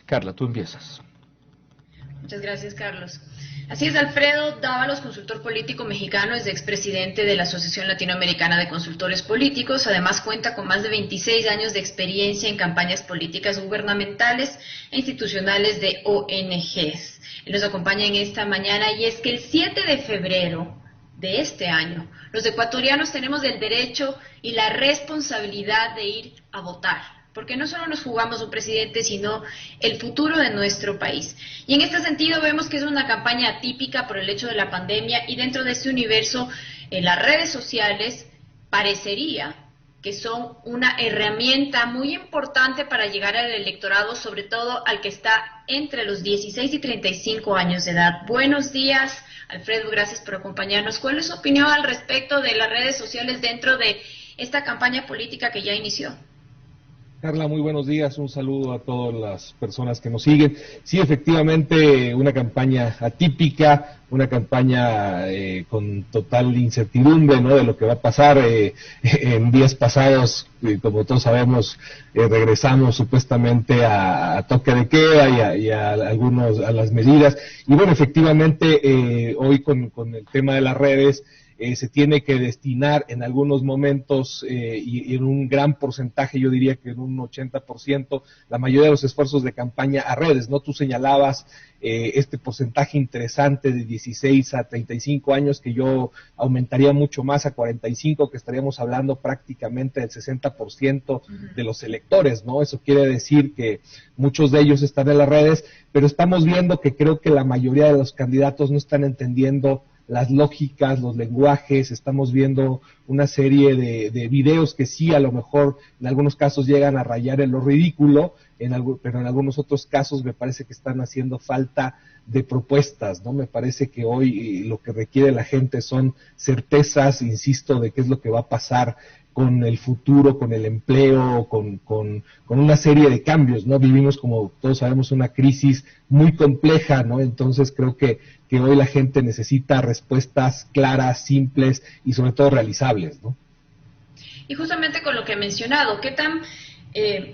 Carla, tú empiezas. Muchas gracias, Carlos. Así es, Alfredo Dávalos, consultor político mexicano, es expresidente de la Asociación Latinoamericana de Consultores Políticos. Además, cuenta con más de 26 años de experiencia en campañas políticas gubernamentales e institucionales de ONGs. Él nos acompaña en esta mañana y es que el 7 de febrero de este año, los ecuatorianos tenemos el derecho y la responsabilidad de ir a votar, porque no solo nos jugamos un presidente, sino el futuro de nuestro país. Y en este sentido vemos que es una campaña atípica por el hecho de la pandemia, y dentro de este universo, las redes sociales parecería que son una herramienta muy importante para llegar al electorado, sobre todo al que está entre los 16 y 35 años de edad. Buenos días, Alfredo, gracias por acompañarnos. ¿Cuál es su opinión al respecto de las redes sociales dentro de esta campaña política que ya inició? Carla, muy buenos días, un saludo a todas las personas que nos siguen. Sí, efectivamente, una campaña atípica, una campaña con total incertidumbre, ¿no?, de lo que va a pasar. En días pasados, como todos sabemos, regresamos supuestamente a toque de queda y a las medidas. Y bueno, efectivamente, hoy con el tema de las redes, se tiene que destinar en algunos momentos y en un gran porcentaje, yo diría que en un 80%, la mayoría de los esfuerzos de campaña a redes, ¿no? Tú señalabas este porcentaje interesante de 16 a 35 años, que yo aumentaría mucho más a 45, que estaríamos hablando prácticamente del 60% de los electores, ¿no? Eso quiere decir que muchos de ellos están en las redes, pero estamos viendo que creo que la mayoría de los candidatos no están entendiendo las lógicas, los lenguajes. Estamos viendo una serie de videos que sí, a lo mejor en algunos casos llegan a rayar en lo ridículo, pero en algunos otros casos me parece que están haciendo falta de propuestas, ¿no? Me parece que hoy lo que requiere la gente son certezas, insisto, de qué es lo que va a pasar con el futuro, con el empleo, con una serie de cambios, ¿no? Vivimos, como todos sabemos, una crisis muy compleja, ¿no? Entonces creo que hoy la gente necesita respuestas claras, simples y sobre todo realizables, ¿no? Y justamente con lo que he mencionado, ¿qué tan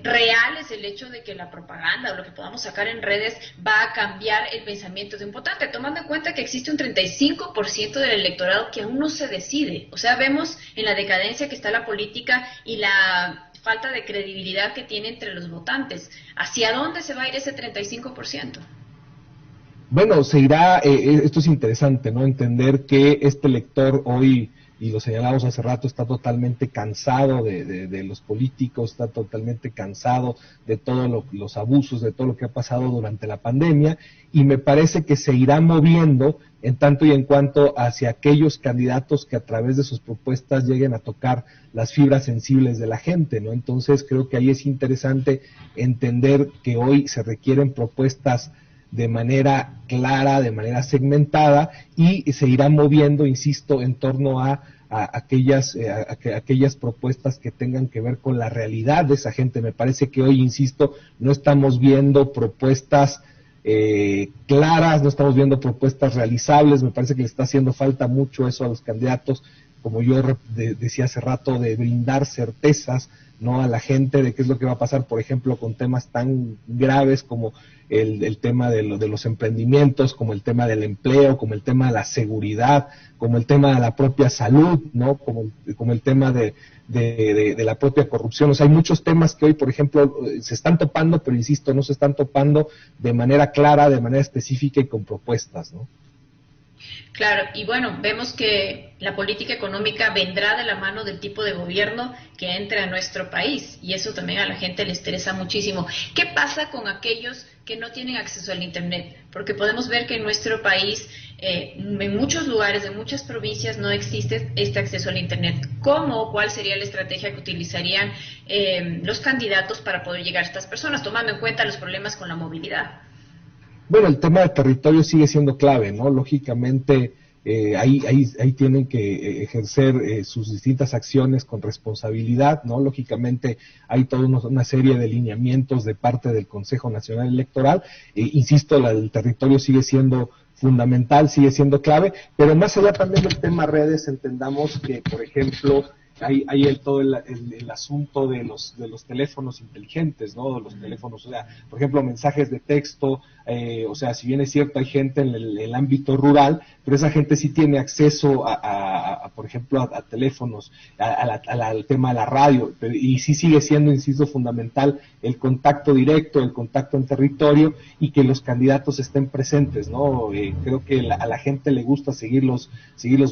real es el hecho de que la propaganda o lo que podamos sacar en redes va a cambiar el pensamiento de un votante, tomando en cuenta que existe un 35% del electorado que aún no se decide? O sea, vemos en la decadencia que está la política y la falta de credibilidad que tiene entre los votantes. ¿Hacia dónde se va a ir ese 35%? Bueno, se irá, esto es interesante, ¿no? Entender que este elector hoy, y lo señalamos hace rato, está totalmente cansado de los políticos, está totalmente cansado de todos los abusos, de todo lo que ha pasado durante la pandemia, y me parece que se irá moviendo en tanto y en cuanto hacia aquellos candidatos que a través de sus propuestas lleguen a tocar las fibras sensibles de la gente, ¿no? Entonces creo que ahí es interesante entender que hoy se requieren propuestas de manera clara, de manera segmentada, y se irá moviendo, insisto, en torno a aquellas propuestas que tengan que ver con la realidad de esa gente. Me parece que hoy, insisto, no estamos viendo propuestas claras, no estamos viendo propuestas realizables. Me parece que le está haciendo falta mucho eso a los candidatos, como yo decía hace rato, de brindar certezas, ¿no?, a la gente de qué es lo que va a pasar, por ejemplo, con temas tan graves como el tema de los emprendimientos, como el tema del empleo, como el tema de la seguridad, como el tema de la propia salud, ¿no?, como el tema de la propia corrupción. O sea, hay muchos temas que hoy, por ejemplo, se están topando, pero insisto, no se están topando de manera clara, de manera específica y con propuestas, ¿no? Claro, y bueno, vemos que la política económica vendrá de la mano del tipo de gobierno que entre a nuestro país, y eso también a la gente le interesa muchísimo. ¿Qué pasa con aquellos que no tienen acceso al Internet? Porque podemos ver que en nuestro país, en muchos lugares, en muchas provincias, no existe este acceso al Internet. ¿Cómo o cuál sería la estrategia que utilizarían los candidatos para poder llegar a estas personas, tomando en cuenta los problemas con la movilidad? Bueno, el tema del territorio sigue siendo clave, ¿no? Lógicamente, ahí tienen que ejercer sus distintas acciones con responsabilidad, ¿no? Lógicamente, hay toda una serie de lineamientos de parte del Consejo Nacional Electoral. Insisto, el territorio sigue siendo fundamental, sigue siendo clave, pero más allá también del tema redes, entendamos que, por ejemplo, hay todo el asunto de los teléfonos inteligentes, ¿no? Los teléfonos, o sea, por ejemplo, mensajes de texto, o sea, si bien es cierto, hay gente en el ámbito rural, pero esa gente sí tiene acceso por ejemplo, a teléfonos, al tema de la radio, y sí sigue siendo, insisto, fundamental el contacto directo, el contacto en territorio, y que los candidatos estén presentes, ¿no? Creo que a la gente le gusta seguirlos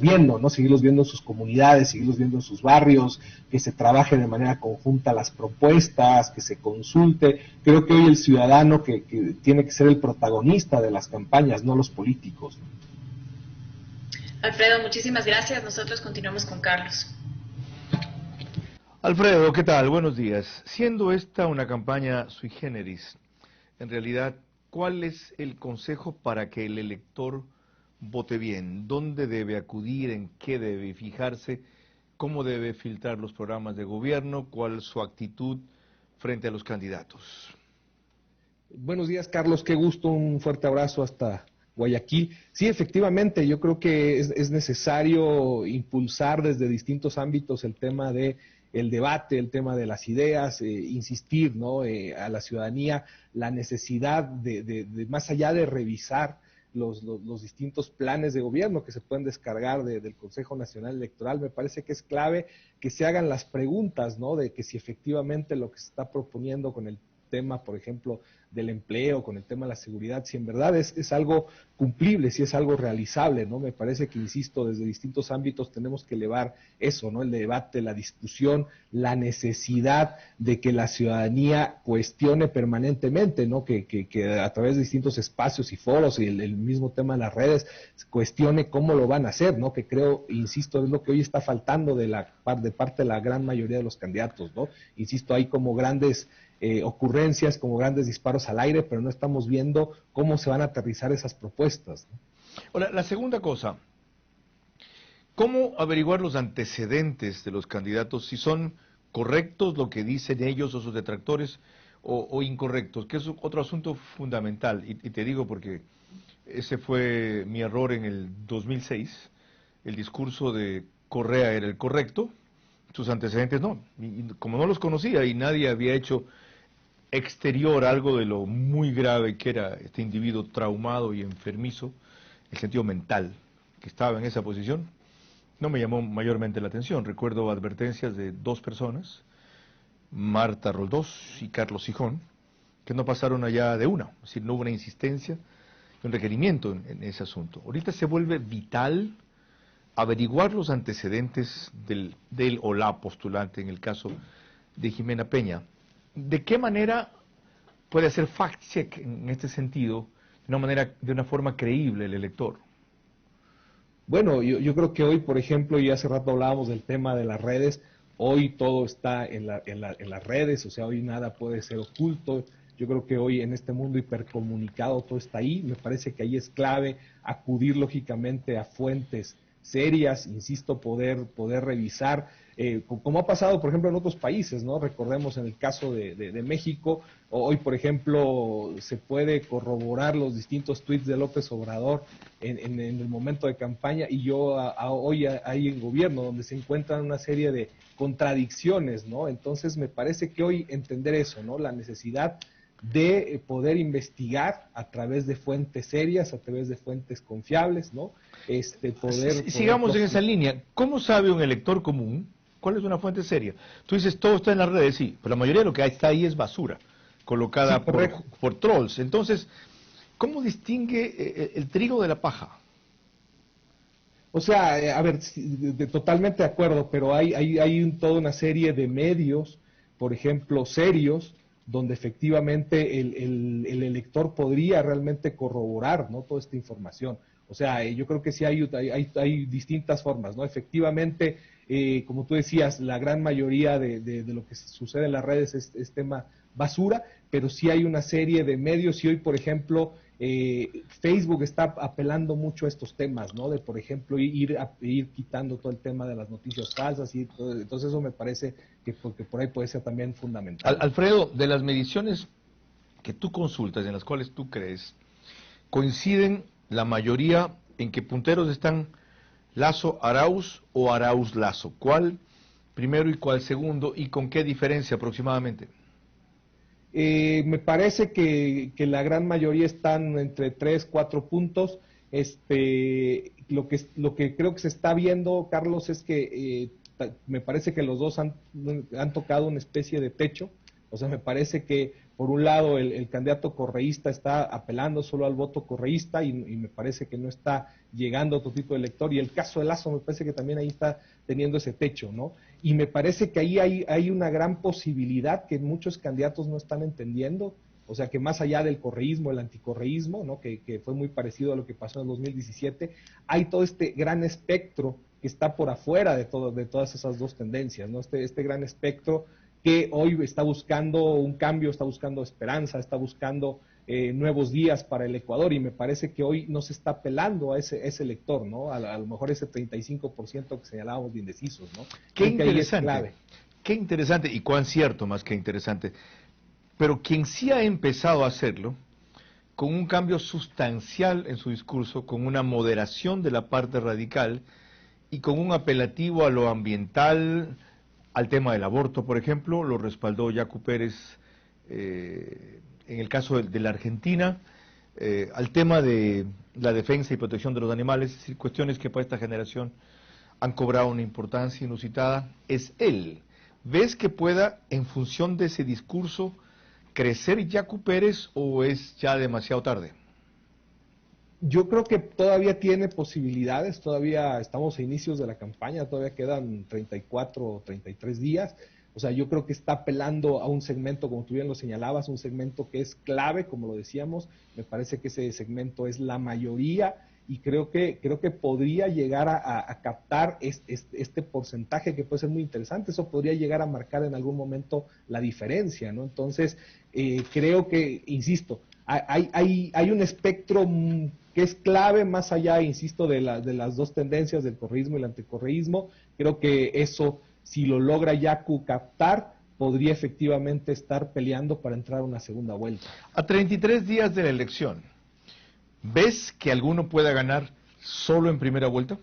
viendo, ¿no? Seguirlos viendo en sus comunidades, seguirlos viendo en sus barrios, que se trabaje de manera conjunta las propuestas, que se consulte. Creo que hoy el ciudadano que tiene que ser el protagonista de las campañas, no los políticos. Alfredo, muchísimas gracias. Nosotros continuamos con Carlos. Alfredo, ¿qué tal? Buenos días. Siendo esta una campaña sui generis, en realidad, ¿cuál es el consejo para que el elector vote bien? ¿Dónde debe acudir? ¿En qué debe fijarse? ¿Cómo debe filtrar los programas de gobierno? ¿Cuál es su actitud frente a los candidatos? Buenos días, Carlos. Qué gusto. Un fuerte abrazo hasta Guayaquil. Sí, efectivamente, yo creo que es necesario impulsar desde distintos ámbitos el tema de el debate, el tema de las ideas, insistir, ¿no? A la ciudadanía la necesidad de más allá de revisar los distintos planes de gobierno que se pueden descargar del Consejo Nacional Electoral, me parece que es clave que se hagan las preguntas, ¿no? De que si efectivamente lo que se está proponiendo con el tema, por ejemplo, del empleo, con el tema de la seguridad, si en verdad es algo cumplible, si es algo realizable, ¿no? Me parece que, insisto, desde distintos ámbitos tenemos que elevar eso, ¿no? El debate, la discusión, la necesidad de que la ciudadanía cuestione permanentemente, ¿no? Que a través de distintos espacios y foros y el mismo tema de las redes, cuestione cómo lo van a hacer, ¿no? Que creo, insisto, es lo que hoy está faltando de parte de la gran mayoría de los candidatos, ¿no? Insisto, hay como grandes ocurrencias, como grandes disparos al aire, pero no estamos viendo cómo se van a aterrizar esas propuestas, ¿no? Ahora, la segunda cosa, ¿cómo averiguar los antecedentes de los candidatos, si son correctos lo que dicen ellos o sus detractores o incorrectos? Que es otro asunto fundamental, y te digo porque ese fue mi error en el 2006, el discurso de Correa era el correcto, sus antecedentes no, y como no los conocía y nadie había hecho exterior algo de lo muy grave que era este individuo traumado y enfermizo, el sentido mental que estaba en esa posición, no me llamó mayormente la atención. Recuerdo advertencias de dos personas, Marta Roldós y Carlos Sijón, que no pasaron allá de una, es decir, no hubo una insistencia, un requerimiento en ese asunto. Ahorita se vuelve vital averiguar los antecedentes del o la postulante, en el caso de Jimena Peña. ¿De qué manera puede hacer fact-check en este sentido, de una forma creíble el elector? Bueno, yo creo que hoy, por ejemplo, y hace rato hablábamos del tema de las redes, hoy todo está en las redes, o sea, hoy nada puede ser oculto. Yo creo que hoy en este mundo hipercomunicado todo está ahí. Me parece que ahí es clave acudir lógicamente a fuentes serias, insisto, poder revisar, como ha pasado, por ejemplo, en otros países, ¿no? Recordemos en el caso de México, hoy, por ejemplo, se puede corroborar los distintos tweets de López Obrador en el momento de campaña, y hoy hay en gobierno donde se encuentran una serie de contradicciones, ¿no? Entonces me parece que hoy entender eso, ¿no? La necesidad de poder investigar a través de fuentes serias, a través de fuentes confiables, ¿no? Sigamos en esa línea. ¿Cómo sabe un elector común cuál es una fuente seria? Tú dices, todo está en las redes, sí, pero la mayoría de lo que está ahí es basura, colocada sí, por trolls. Entonces, ¿cómo distingue el trigo de la paja? O sea, a ver, totalmente de acuerdo, pero hay toda una serie de medios, por ejemplo, serios, donde efectivamente el elector podría realmente corroborar, ¿no? Toda esta información. O sea, yo creo que sí hay distintas formas, ¿no? Efectivamente, como tú decías, la gran mayoría de lo que sucede en las redes es tema basura, pero sí hay una serie de medios, y hoy, por ejemplo, Facebook está apelando mucho a estos temas, ¿no? De, por ejemplo, ir quitando todo el tema de las noticias falsas, y todo. Entonces eso me parece que por ahí puede ser también fundamental. Alfredo, de las mediciones que tú consultas, en las cuales tú crees, coinciden la mayoría en que punteros están Lasso Arauz o Arauz Lasso. ¿Cuál primero y cuál segundo, y con qué diferencia aproximadamente? Me parece que la gran mayoría están entre 3, 4 puntos. Lo que creo que se está viendo, Carlos, es que me parece que los dos han tocado una especie de techo. O sea, me parece que por un lado el candidato correísta está apelando solo al voto correísta y me parece que no está llegando a otro tipo de elector, y el caso de Lazo me parece que también ahí está teniendo ese techo, ¿no? Y me parece que ahí hay una gran posibilidad que muchos candidatos no están entendiendo, o sea que más allá del correísmo, el anticorreísmo, ¿no? Que fue muy parecido a lo que pasó en el 2017, hay todo este gran espectro que está por afuera de todas esas dos tendencias, ¿no? Este gran espectro que hoy está buscando un cambio, está buscando esperanza, está buscando nuevos días para el Ecuador, y me parece que hoy no se está apelando a ese elector, ¿no? A lo mejor ese 35% que señalábamos de indecisos, ¿no? Qué interesante, qué interesante, y cuán cierto más que interesante. Pero quien sí ha empezado a hacerlo, con un cambio sustancial en su discurso, con una moderación de la parte radical y con un apelativo a lo ambiental, al tema del aborto, por ejemplo, lo respaldó Yacu Pérez en el caso de la Argentina, al tema de la defensa y protección de los animales, es decir, cuestiones que para esta generación han cobrado una importancia inusitada. Es él. ¿Ves que pueda, en función de ese discurso, crecer Yacu Pérez, o es ya demasiado tarde? Yo creo que todavía tiene posibilidades, todavía estamos a inicios de la campaña, todavía quedan 34 o 33 días. O sea, yo creo que está apelando a un segmento, como tú bien lo señalabas, un segmento que es clave, como lo decíamos. Me parece que ese segmento es la mayoría, y creo que podría llegar a captar este porcentaje que puede ser muy interesante. Eso podría llegar a marcar en algún momento la diferencia, ¿no? Entonces, creo que, insisto, hay un espectro que es clave más allá, insisto, de las dos tendencias, del correísmo y el anticorreísmo. Creo que eso, si lo logra Yacu captar, podría efectivamente estar peleando para entrar a una segunda vuelta. A 33 días de la elección, ¿ves que alguno pueda ganar solo en primera vuelta?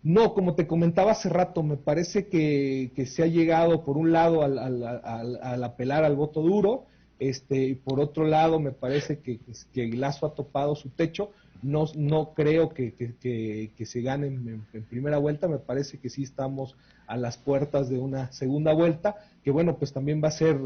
No, como te comentaba hace rato, me parece que se ha llegado, por un lado, al apelar al voto duro, y por otro lado, me parece que Lazo ha topado su techo. No creo que se gane en primera vuelta. Me parece que sí estamos a las puertas de una segunda vuelta, que bueno, pues también va a ser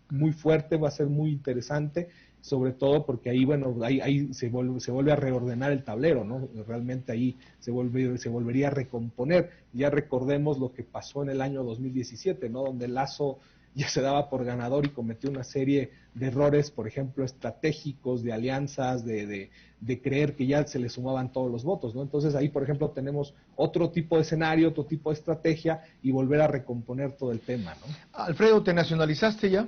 muy fuerte, va a ser muy interesante, sobre todo porque ahí, bueno, ahí se vuelve a reordenar el tablero, ¿no? Realmente ahí se volvería a recomponer. Ya recordemos lo que pasó en el año 2017, ¿no? Donde Lazo ya se daba por ganador y cometió una serie de errores, por ejemplo, estratégicos, de alianzas, de creer que ya se le sumaban todos los votos, ¿no? Entonces ahí, por ejemplo, tenemos otro tipo de escenario, otro tipo de estrategia, y volver a recomponer todo el tema, ¿no? Alfredo, ¿te nacionalizaste ya?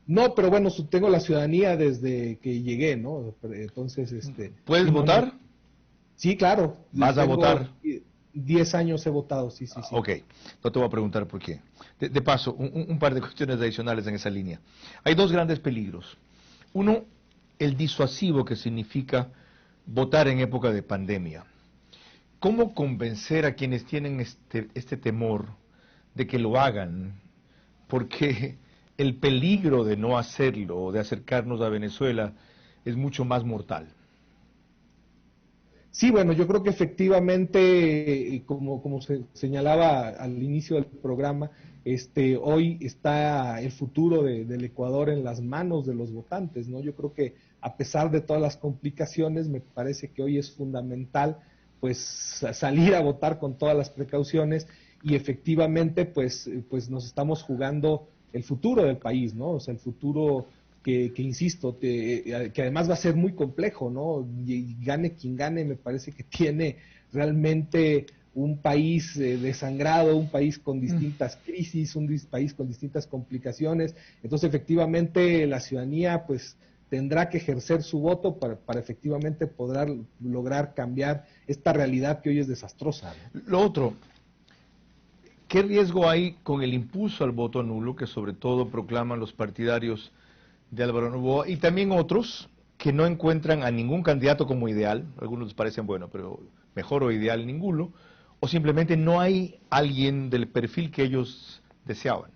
No, pero bueno, tengo la ciudadanía desde que llegué, ¿no? Entonces, ¿puedes votar? Sí, claro. ¿Vas a votar? 10 años he votado, sí. Ok, no te voy a preguntar por qué. De paso, un par de cuestiones adicionales en esa línea. Hay dos grandes peligros. Uno, el disuasivo que significa votar en época de pandemia. ¿Cómo convencer a quienes tienen este temor de que lo hagan? Porque el peligro de no hacerlo o de acercarnos a Venezuela es mucho más mortal. Sí, bueno, yo creo que efectivamente, como se señalaba al inicio del programa, hoy está el futuro del Ecuador en las manos de los votantes, ¿no? Yo creo que a pesar de todas las complicaciones, me parece que hoy es fundamental, pues, salir a votar con todas las precauciones, y efectivamente, pues nos estamos jugando el futuro del país, ¿no? O sea, el futuro que insisto, que además va a ser muy complejo, ¿no? Y gane quien gane, me parece que tiene realmente un país desangrado, un país con distintas crisis, un país con distintas complicaciones. Entonces, efectivamente, la ciudadanía, pues, tendrá que ejercer su voto para efectivamente poder lograr cambiar esta realidad que hoy es desastrosa, ¿no? Lo otro, ¿qué riesgo hay con el impulso al voto nulo que sobre todo proclaman los partidarios de Álvaro Noboa y también otros que no encuentran a ningún candidato como ideal? Algunos les parecen bueno, pero mejor o ideal ninguno, o simplemente no hay alguien del perfil que ellos deseaban?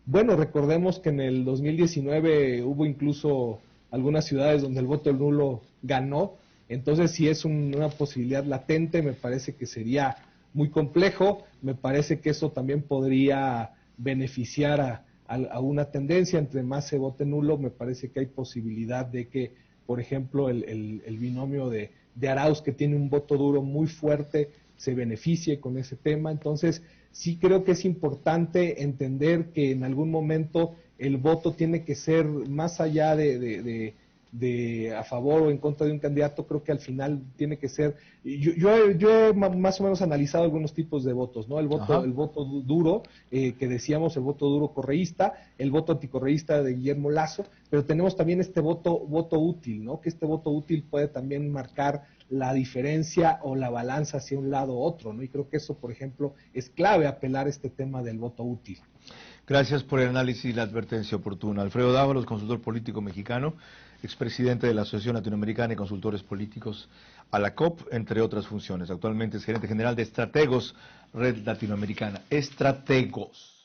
Bueno, recordemos que en el 2019 hubo incluso algunas ciudades donde el voto nulo ganó, entonces si es una posibilidad latente, me parece que sería muy complejo, me parece que eso también podría beneficiar a una tendencia. Entre más se vote nulo, me parece que hay posibilidad de que, por ejemplo, el binomio de Arauz, que tiene un voto duro muy fuerte, se beneficie con ese tema. Entonces, sí creo que es importante entender que en algún momento el voto tiene que ser más allá de a favor o en contra de un candidato. Creo que al final tiene que ser, yo he más o menos analizado algunos tipos de votos, ¿no? El voto duro, que decíamos, el voto duro correísta, el voto anticorreísta de Guillermo Lasso, pero tenemos también este voto útil, ¿no? Que este voto útil puede también marcar la diferencia o la balanza hacia un lado u otro, ¿no? Y creo que eso, por ejemplo, es clave, apelar este tema del voto útil. Gracias por el análisis y la advertencia oportuna. Alfredo Dávalos, consultor político mexicano, expresidente de la Asociación Latinoamericana de Consultores Políticos, ALACOP, entre otras funciones. Actualmente es gerente general de Estrategos, Red Latinoamericana. Estrategos.